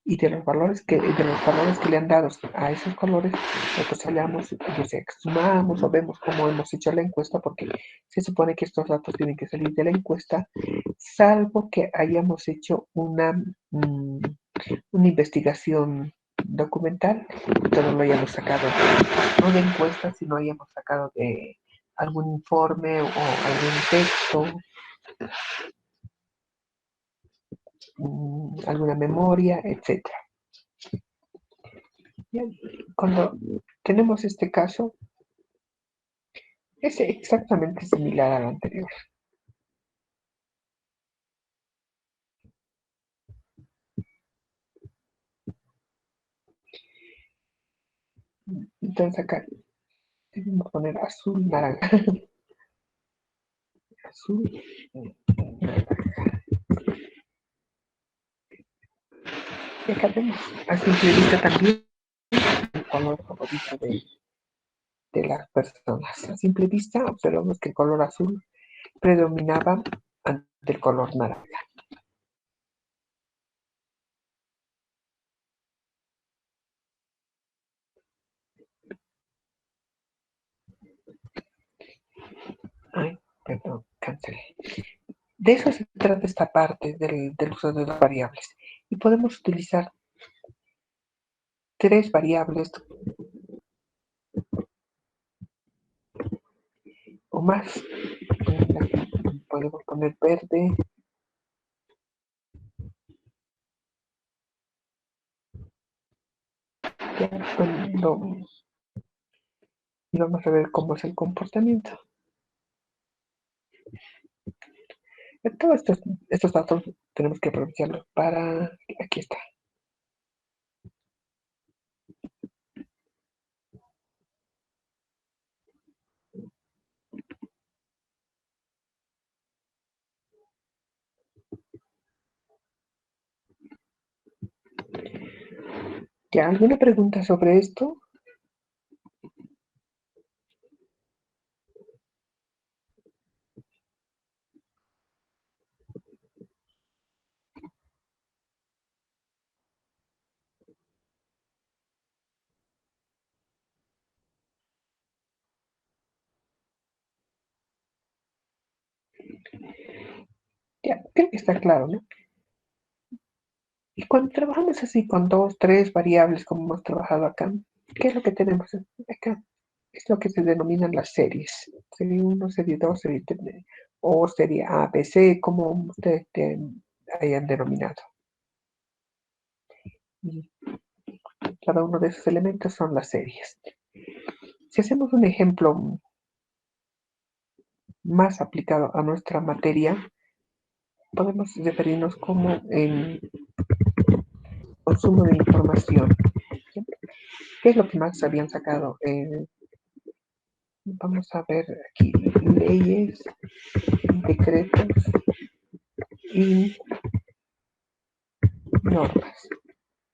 Y de los valores que le han dado a esos colores, nosotros hallamos, no sé, sumamos o vemos cómo hemos hecho la encuesta, porque se supone que estos datos tienen que salir de la encuesta, salvo que hayamos hecho una investigación documental, todo lo hayamos sacado, no de encuestas, sino hayamos sacado de algún informe o algún texto, alguna memoria, etc. Cuando tenemos este caso, es exactamente similar al anterior. Entonces acá debemos poner azul, naranja. Azul, naranja. Y acá vemos a simple vista también el color favorito de las personas. A simple vista observamos que el color azul predominaba ante el color naranja. Ay, perdón, cancelé. De eso se trata esta parte del uso de las variables. Y podemos utilizar 3 variables o más. Podemos poner verde, y vamos a ver cómo es el comportamiento. Todos estos datos tenemos que aprovecharlos para... Aquí está. ¿Ya alguna pregunta sobre esto? Ya, creo que está claro, ¿no? Y cuando trabajamos así con 2, 3 variables, como hemos trabajado acá, ¿qué es lo que tenemos acá? Es lo que se denominan las series. Serie 1, serie 2, serie 3, o serie A, B, C, como ustedes hayan denominado. Y cada uno de esos elementos son las series. Si hacemos un ejemplo más aplicado a nuestra materia, podemos referirnos como en consumo de información. ¿Qué es lo que más habían sacado? Vamos a ver aquí, leyes, decretos y normas.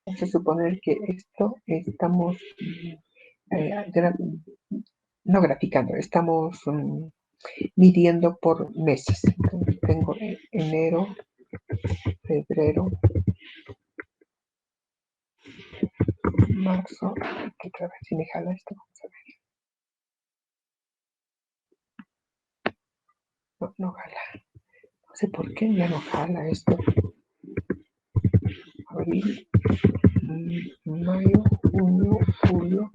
Vamos a suponer que esto estamos no graficando, estamos midiendo por meses. Entonces tengo enero, febrero, marzo, que otra vez si me jala esto, vamos a ver. No, no jala. No sé por qué ya no jala esto. Abril, mayo, junio, julio,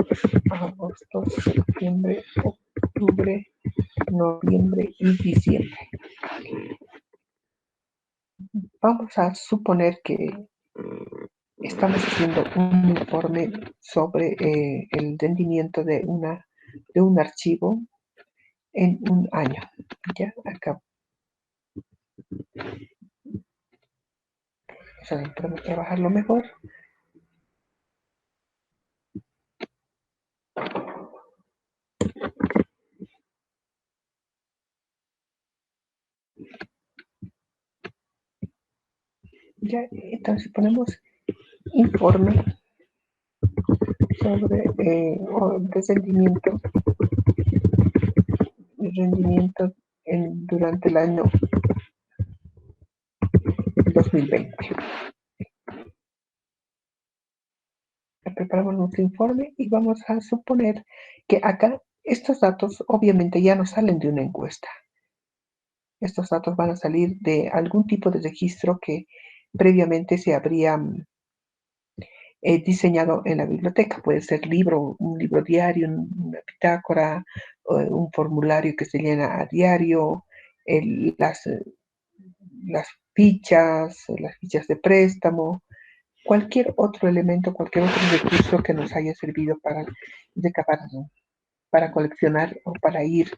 agosto, septiembre, octubre, noviembre y diciembre. Vamos a suponer que estamos haciendo un informe sobre el rendimiento de un archivo en un año. Ya acá O sea, podemos trabajarlo mejor. Ya, entonces ponemos informe sobre rendimiento durante el año 2020. Preparamos nuestro informe y vamos a suponer que acá estos datos obviamente ya no salen de una encuesta. Estos datos van a salir de algún tipo de registro que previamente se habría diseñado en la biblioteca. Puede ser un libro diario, una bitácora, un formulario que se llena a diario, las fichas de préstamo, cualquier otro elemento, cualquier otro recurso que nos haya servido para coleccionar o para ir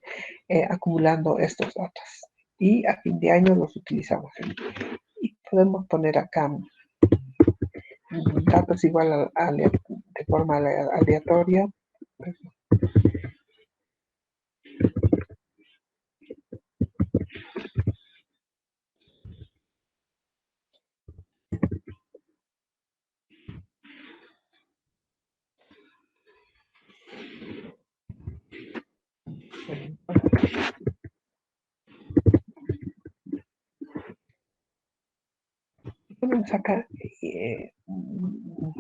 acumulando estos datos. Y a fin de año los utilizamos. Y podemos poner acá datos igual de forma aleatoria. Ponemos acá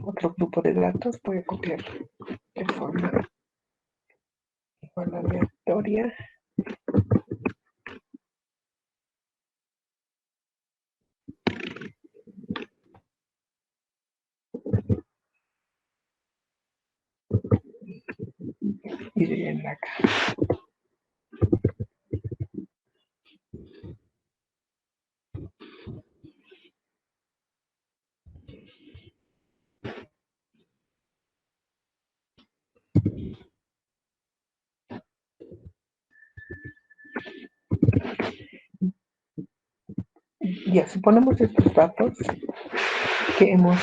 otro grupo de datos. Voy a copiar de forma igual aleatoria. Y de acá. Ya, suponemos estos datos que hemos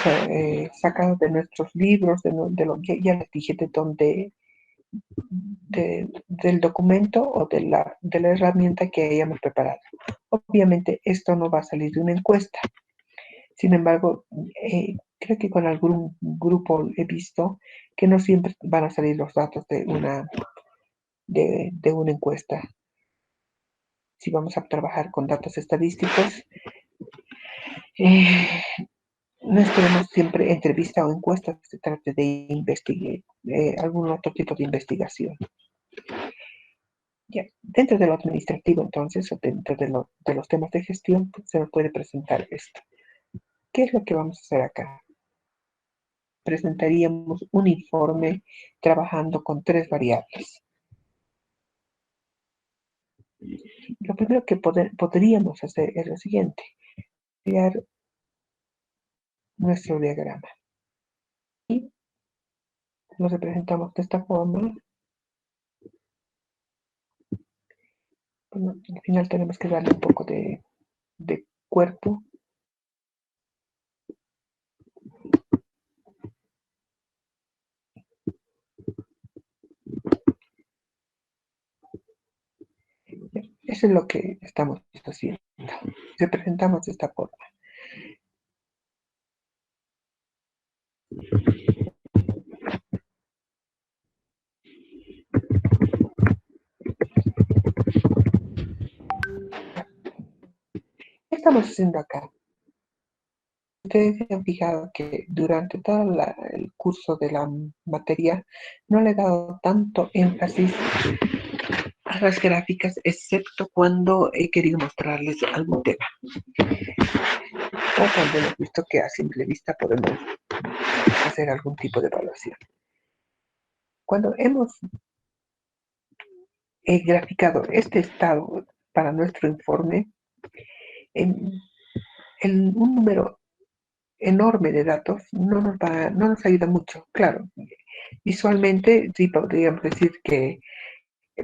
sacado de nuestros libros, de lo que ya les dije, del documento o de la herramienta que hayamos preparado. Obviamente esto no va a salir de una encuesta. Sin embargo, creo que con algún grupo he visto que no siempre van a salir los datos de una encuesta. Si vamos a trabajar con datos estadísticos, no esperemos siempre entrevista o encuesta, se trate de investigar algún otro tipo de investigación. Ya, dentro de lo administrativo, entonces, o dentro de los temas de gestión, pues, se nos puede presentar esto. ¿Qué es lo que vamos a hacer acá? Presentaríamos un informe trabajando con 3 variables. Lo primero que podríamos hacer es lo siguiente: crear nuestro diagrama. Y lo representamos de esta forma. Bueno, al final tenemos que darle un poco de cuerpo. Eso es lo que estamos haciendo. Representamos de esta forma. ¿Qué estamos haciendo acá? Ustedes se han fijado que durante todo el curso de la materia no le he dado tanto énfasis a las gráficas, excepto cuando he querido mostrarles algún tema. O cuando hemos visto que a simple vista podemos hacer algún tipo de evaluación. Cuando hemos graficado este estado para nuestro informe, un número enorme de datos no nos ayuda mucho. Claro, visualmente sí podríamos decir que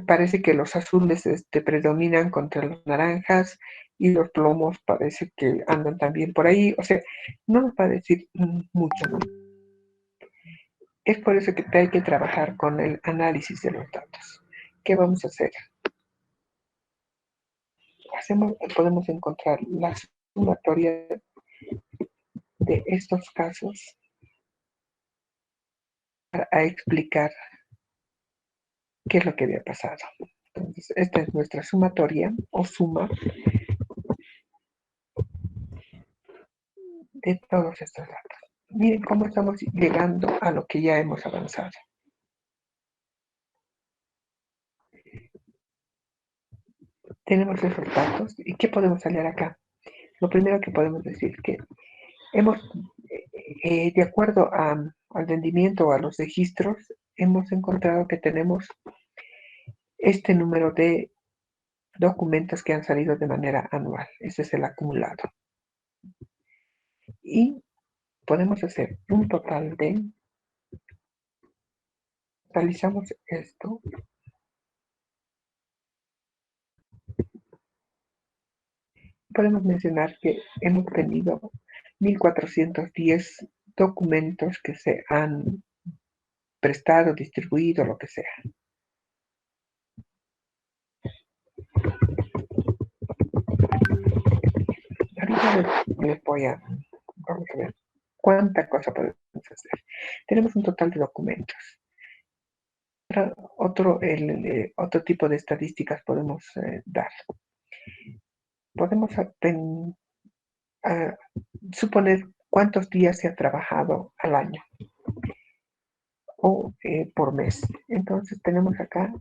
parece que los azules predominan contra los naranjas, y los plomos parece que andan también por ahí. O sea, no nos va a decir mucho, ¿no? Es por eso que hay que trabajar con el análisis de los datos. ¿Qué vamos a hacer? Podemos encontrar la sumatoria de estos casos para explicar qué es lo que había pasado. Entonces, esta es nuestra sumatoria o suma de todos estos datos. Miren cómo estamos llegando a lo que ya hemos avanzado. Tenemos esos datos. ¿Y qué podemos hallar acá? Lo primero que podemos decir que hemos, de acuerdo al rendimiento o a los registros, hemos encontrado que tenemos este número de documentos que han salido de manera anual. Ese es el acumulado. Y podemos hacer un total de, realizamos esto, podemos mencionar que hemos tenido 1410 documentos que se han prestado, distribuido, lo que sea. Ahorita les voy a, vamos a ver cuánta cosa podemos hacer. Tenemos un total de documentos. Otro tipo de estadísticas podemos dar. Podemos suponer cuántos días se ha trabajado al año o por mes. Entonces tenemos acá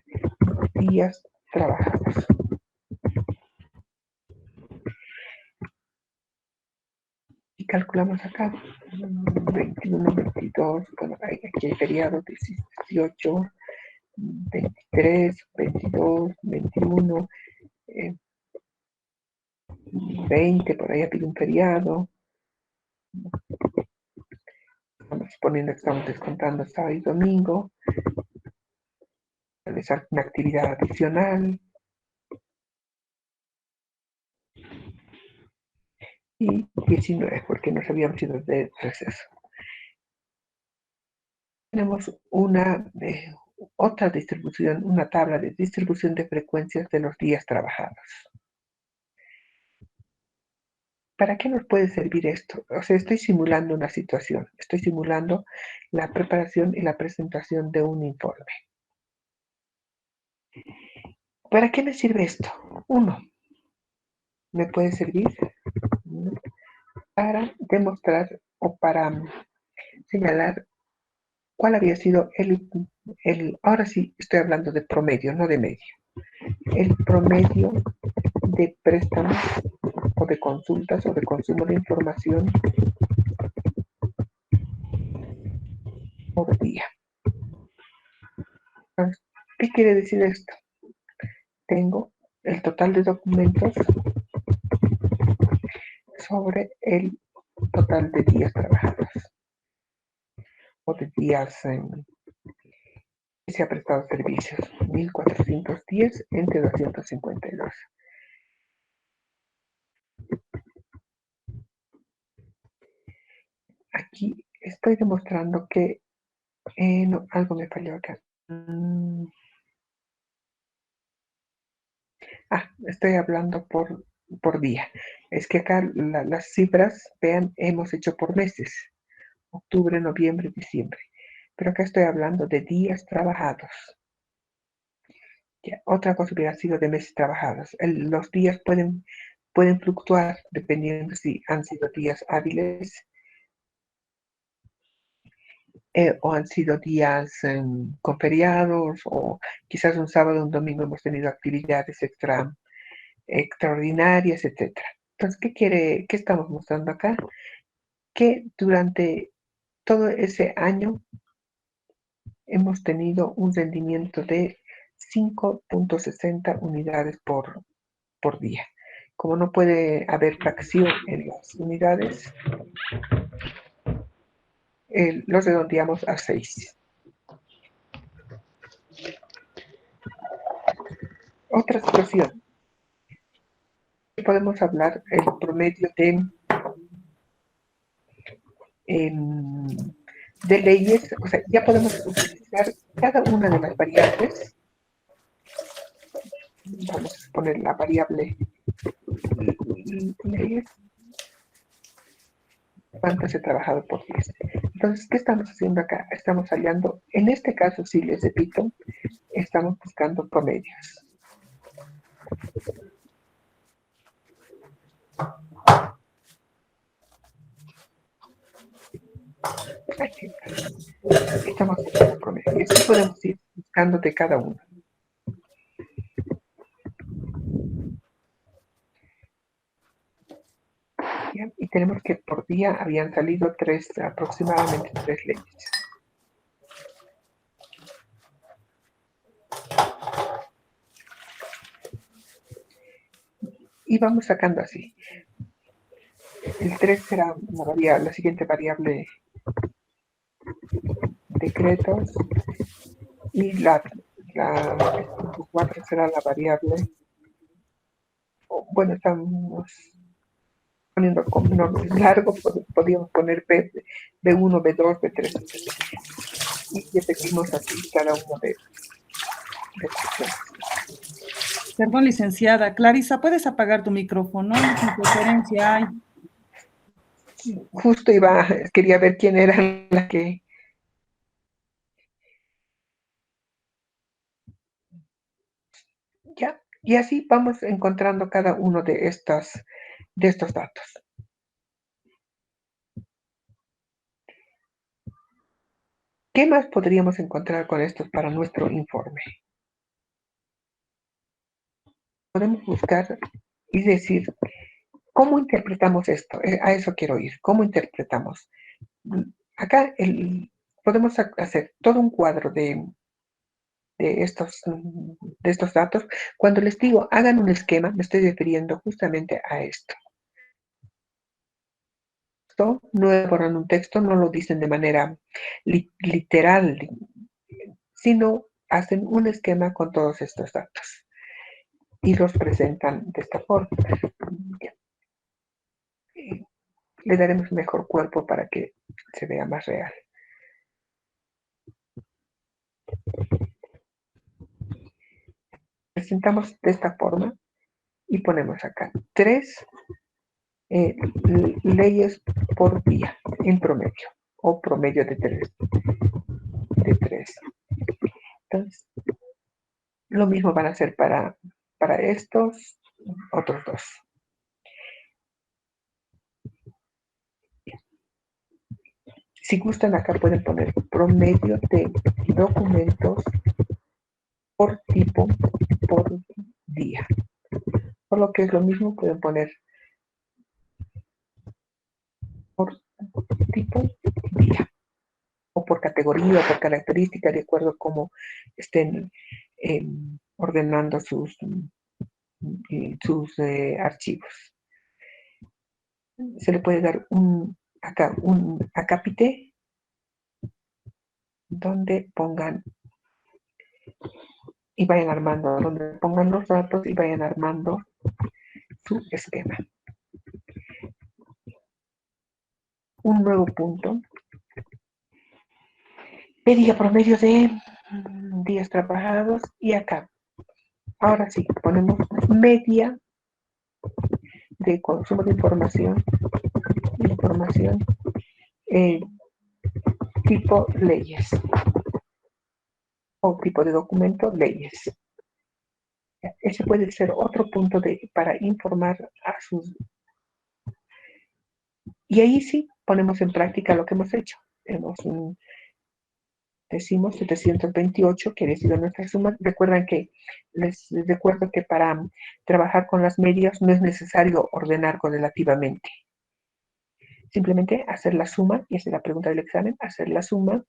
días trabajados. Y calculamos acá 21, 22, bueno, aquí hay feriados, 18, 23, 22, 21, 20, por ahí ha habido un feriado. Estamos suponiendo que estamos descontando sábado y domingo. Realizar una actividad adicional. Y 19, porque nos habíamos ido de receso. Tenemos otra distribución, una tabla de distribución de frecuencias de los días trabajados. ¿Para qué nos puede servir esto? O sea, estoy simulando una situación, estoy simulando la preparación y la presentación de un informe. ¿Para qué me sirve esto? Uno, me puede servir para demostrar o para señalar cuál había sido ahora sí estoy hablando de promedio, no de medio, el promedio de préstamos o de consultas o de consumo de información por día. Entonces, ¿qué quiere decir esto? Tengo el total de documentos sobre el total de días trabajados o de días que se ha prestado servicios, 1410 entre 252. Aquí estoy demostrando que no, algo me falló acá. Estoy hablando por día. Es que acá las cifras, vean, hemos hecho por meses. Octubre, noviembre, diciembre. Pero acá estoy hablando de días trabajados. Ya, otra cosa hubiera sido de meses trabajados. Los días pueden fluctuar dependiendo si han sido días hábiles o han sido días con feriados o quizás un sábado o un domingo hemos tenido actividades extraordinarias, etc. Entonces, ¿qué estamos mostrando acá? Que durante todo ese año hemos tenido un rendimiento de 5.60 unidades por día. Como no puede haber fracción en las unidades, los redondeamos a 6. Otra situación. podemos hablar el promedio de leyes, o sea, ya podemos utilizar cada una de las variables. Vamos a poner la variable leyes, cuántas he trabajado por 10. Entonces, ¿qué estamos haciendo acá? Estamos hallando, en este caso, sí les repito, estamos buscando promedios. Aquí estamos buscando promedios. Y así podemos ir buscando de cada uno. ¿Ya? Y tenemos que por día habían salido aproximadamente 3 leyes. Y vamos sacando así. El 3 será la siguiente variable decretos y la 4 será la variable. Bueno, estamos poniendo como largo, podríamos poner B1, B2, B3, y repetimos así cada uno de estos. Perdón, licenciada. Clarisa, ¿puedes apagar tu micrófono? ¿Qué interferencia hay? Justo quería ver quién era la que... Ya, y así vamos encontrando cada uno de estos datos. ¿Qué más podríamos encontrar con estos para nuestro informe? Podemos buscar y decir, ¿cómo interpretamos esto? A eso quiero ir. ¿Cómo interpretamos? Acá podemos hacer todo un cuadro de estos datos. Cuando les digo hagan un esquema, me estoy refiriendo justamente a esto. No elaboran un texto, no lo dicen de manera literal, sino hacen un esquema con todos estos datos y los presentan de esta forma. Le daremos mejor cuerpo para que se vea más real. Presentamos de esta forma y ponemos acá 3 leyes por día en promedio o promedio de 3. Entonces, lo mismo van a hacer para estos otros 2. Si gustan, acá pueden poner promedio de documentos por tipo por día. Por lo que es lo mismo, pueden poner por tipo día o por categoría o por característica, de acuerdo a cómo estén ordenando sus archivos. Se le puede dar un acápite donde pongan y vayan armando, donde pongan los datos y vayan armando su esquema. Un nuevo punto. Pedía promedio de días trabajados y acá. Ahora sí, ponemos media de consumo de información tipo leyes o tipo de documento leyes. Ese puede ser otro punto para informar a sus... Y ahí sí ponemos en práctica lo que hemos hecho. Decimos 728, que ha sido nuestra suma. Les recuerdo que para trabajar con las medias no es necesario ordenar correlativamente. Simplemente hacer la suma, y esa es la pregunta del examen, hacer la suma,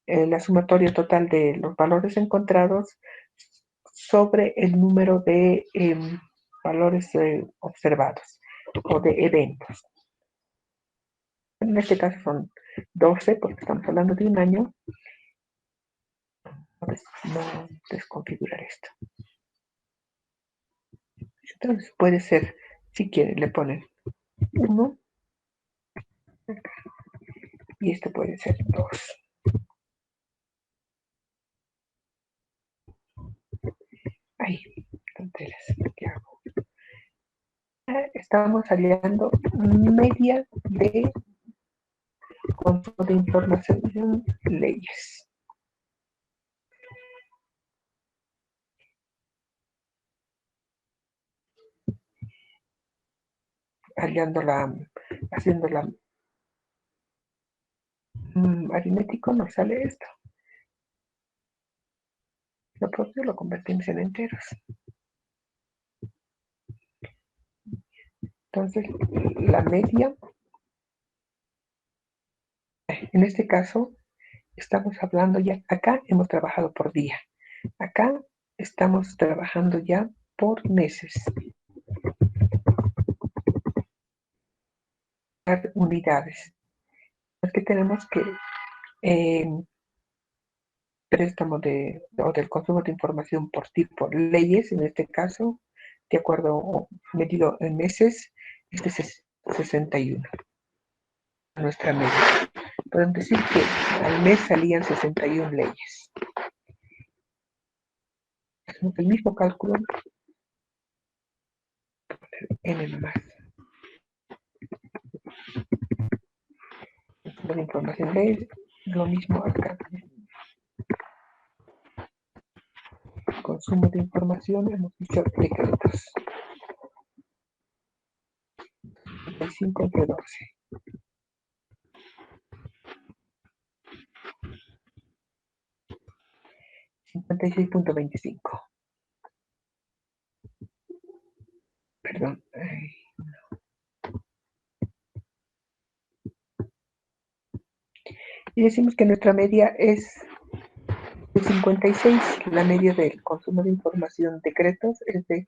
la sumatoria total de los valores encontrados sobre el número de valores observados o de eventos. En este caso son 12, porque estamos hablando de un año. No desconfigurar esto. Entonces puede ser, si quieren, le ponen 1 y esto puede ser 2. Ahí, tonteras, ¿qué hago? Estamos hallando media de consumo de información, leyes. Haciendo la aritmético nos sale esto. Lo propio lo convertimos en enteros. Entonces, la media, en este caso, estamos hablando ya, acá hemos trabajado por día. Acá estamos trabajando ya por meses. Unidades. Es que tenemos que préstamo o del consumo de información por tipo leyes, en este caso, de acuerdo medido en meses, este es 61. Nuestra media. Podemos decir que al mes salían 61 leyes. Hacemos el mismo cálculo n más. La información leyes, lo mismo acá. Consumo de información, hemos dicho decretos. 55 entre 12. 56.25. Perdón. Y decimos que nuestra media es de 56. La media del consumo de información decretos es de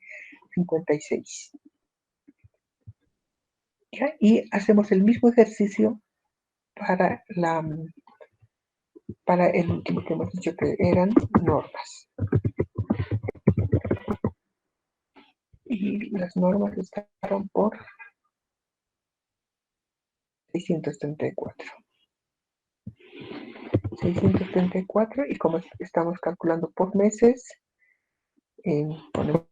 56. ¿Ya? Y hacemos el mismo ejercicio para el último que hemos dicho que eran normas. Y las normas estaban por 634. 634, y como estamos calculando por meses, ponemos